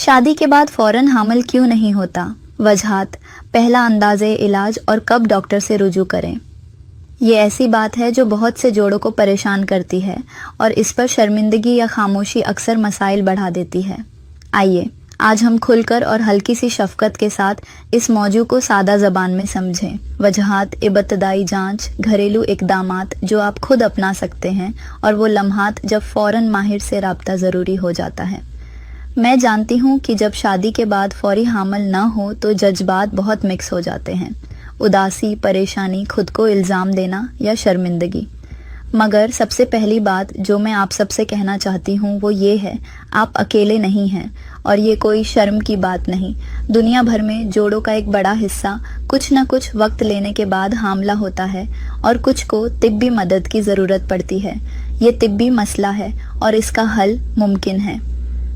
शादी के बाद फौरन हामिल क्यों नहीं होता? वजहात, पहला अंदाज़े इलाज और कब डॉक्टर से रुजू करें। ये ऐसी बात है जो बहुत से जोड़ों को परेशान करती है और इस पर शर्मिंदगी या खामोशी अक्सर मसाइल बढ़ा देती है। आइए आज हम खुलकर और हल्की सी शफकत के साथ इस मौजू को सादा ज़बान में समझें। वजहात, इब्तदाई जांच, घरेलू इक़दामात जो आप खुद अपना सकते हैं और वो लम्हात जब फ़ौरन माहिर से रब्ता ज़रूरी हो जाता है। मैं जानती हूँ कि जब शादी के बाद फौरी हामिल न हो तो जज्बात बहुत मिक्स हो जाते हैं। उदासी, परेशानी, खुद को इल्ज़ाम देना या शर्मिंदगी। मगर सबसे पहली बात जो मैं आप सबसे कहना चाहती हूँ वो ये है, आप अकेले नहीं हैं और ये कोई शर्म की बात नहीं। दुनिया भर में जोड़ों का एक बड़ा हिस्सा कुछ न कुछ वक्त लेने के बाद हामला होता है और कुछ को तिब्बी मदद की ज़रूरत पड़ती है। ये तिब्बी मसला है और इसका हल मुमकिन है।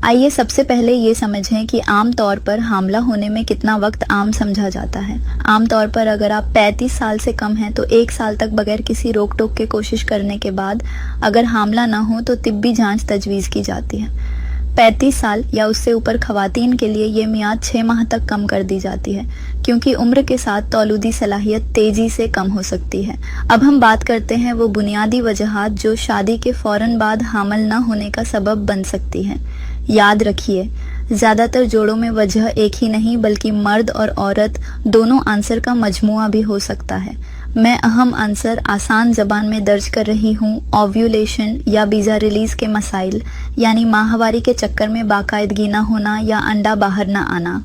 आइए सबसे पहले ये समझें कि आम तौर पर हामला होने में कितना वक्त आम समझा जाता है। आम तौर पर अगर आप 35 साल से कम हैं तो 1 साल तक बगैर किसी रोक टोक के कोशिश करने के बाद अगर हामला ना हो तो तिब्बी जांच तजवीज़ की जाती है। 35 साल या उससे ऊपर खवातीन के लिए ये मियाद 6 माह तक कम कर दी जाती है क्योंकि उम्र के साथ तौलूदी सलाहियत तेज़ी से कम हो सकती है। अब हम बात करते हैं वो बुनियादी वजहात जो शादी के फ़ौरन बाद हामिल न होने का सबब बन सकती हैं। याद रखिए, ज़्यादातर जोड़ों में वजह एक ही नहीं बल्कि मर्द और औरत दोनों आंसर का मजमुआ भी हो सकता है। मैं अहम आंसर आसान ज़बान में दर्ज कर रही हूँ। ओव्यूलेशन या वीज़ा रिलीज़ के मसाइल, यानी माहवारी के चक्कर में बाकायदगी ना होना या अंडा बाहर ना आना।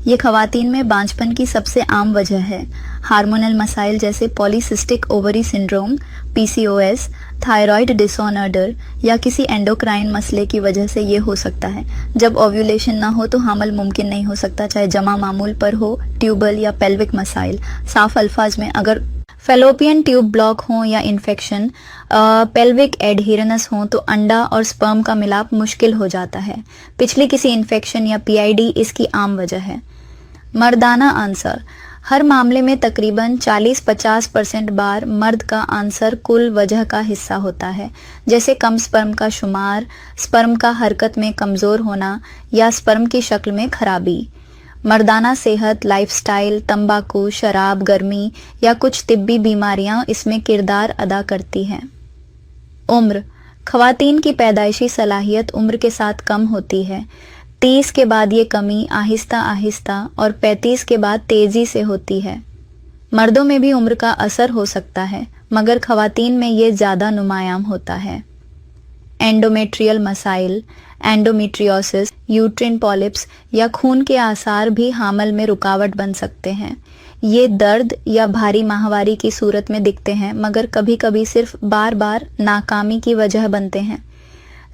ये खवातीन में बांझपन की सबसे आम वजह है। हार्मोनल मसाइल जैसे polycystic ovary syndrome, PCOS, thyroid disorder या किसी एंडोक्राइन मसले की वजह से ये हो सकता है। जब ओव्यूलेशन ना हो तो हामिल मुमकिन नहीं हो सकता, चाहे जमा मामूल पर हो, ट्यूबल या पेल्विक मसाइल। साफ अल्फाज में, अगर फेलोपियन ट्यूब ब्लॉक हो या इन्फेक्शन, पेल्विक एडहेरेंस हो तो अंडा और स्पर्म का मिलाप मुश्किल हो जाता है। पिछली किसी इन्फेक्शन या PID इसकी आम वजह है। मर्दाना आंसर, हर मामले में तकरीबन 40-50% बार मर्द का आंसर कुल वजह का हिस्सा होता है, जैसे कम स्पर्म का शुमार, स्पर्म का हरकत में कमज़ोर होना या स्पर्म की शक्ल में खराबी। मर्दाना सेहत, लाइफस्टाइल, तंबाकू, शराब, गर्मी या कुछ तिब्बी बीमारियां इसमें किरदार अदा करती हैं। उम्र, खवातीन की पैदाइशी सलाहियत उम्र के साथ कम होती है। 30 के बाद ये कमी आहिस्ता आहिस्ता और 35 के बाद तेज़ी से होती है। मर्दों में भी उम्र का असर हो सकता है मगर खवातीन में ये ज़्यादा नुमायां होता है। एंडोमेट्रियल मसाइल, एंडोमेट्रियोसिस, यूट्रिन पॉलिप्स या खून के आसार भी हामिल में रुकावट बन सकते हैं। ये दर्द या भारी माहवारी की सूरत में दिखते हैं मगर कभी कभी सिर्फ बार बार नाकामी की वजह बनते हैं।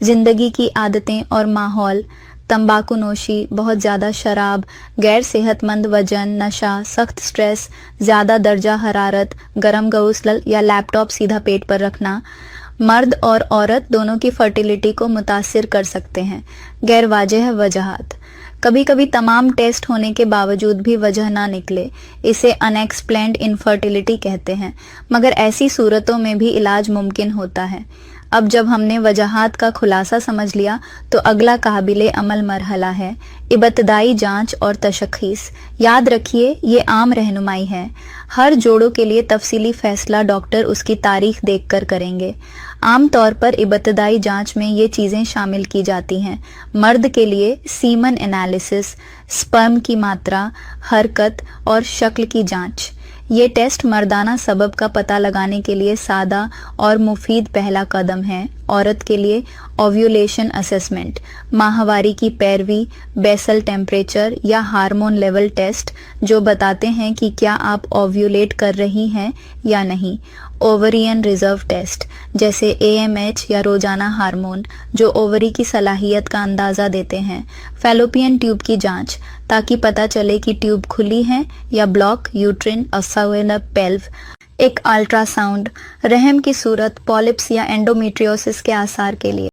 जिंदगी की आदतें और माहौल, तंबाकू नोशी, बहुत ज़्यादा शराब, गैर सेहतमंद वजन, नशा, सख्त स्ट्रेस, ज़्यादा दर्जा हरारत, गरम गौसल या लैपटॉप सीधा पेट पर रखना मर्द और औरत दोनों की फर्टिलिटी को मुतासिर कर सकते हैं। गैर वाजह वजहात, कभी कभी तमाम टेस्ट होने के बावजूद भी वजह ना निकले, इसे अनएक्सप्लेन्ड इनफर्टिलिटी कहते हैं, मगर ऐसी सूरतों में भी इलाज मुमकिन होता है। अब जब हमने वजहात का खुलासा समझ लिया तो अगला काबिले अमल मरहला है इब्तदाई जांच और तशख़ीस। याद रखिए, ये आम रहनुमाई है। हर जोड़ों के लिए तफसीली फैसला डॉक्टर उसकी तारीख देखकर करेंगे। आम तौर पर इब्तदाई जांच में ये चीज़ें शामिल की जाती हैं। मर्द के लिए सीमन एनालिसिस, स्पर्म की मात्रा, हरकत और शक्ल की जांच। ये टेस्ट मर्दाना सबब का पता लगाने के लिए सादा और मुफीद पहला कदम है। औरत के लिए ओव्यूलेशन असेसमेंट, माहवारी की पैरवी, बेसल टेम्परेचर या हार्मोन लेवल टेस्ट जो बताते हैं कि क्या आप ओव्यूलेट कर रही हैं या नहीं। ओवरियन रिजर्व टेस्ट जैसे AMH या रोजाना हार्मोन जो ओवरी की सलाहियत का अंदाज़ा देते हैं। फेलोपियन ट्यूब की जांच ताकि पता चले कि ट्यूब खुली है या ब्लॉक, यूट्रिन, असवेल पेल्व। एक अल्ट्रासाउंड, रहम की सूरत, पॉलिप्स या एंडोमेट्रियोसिस के आसार के लिए।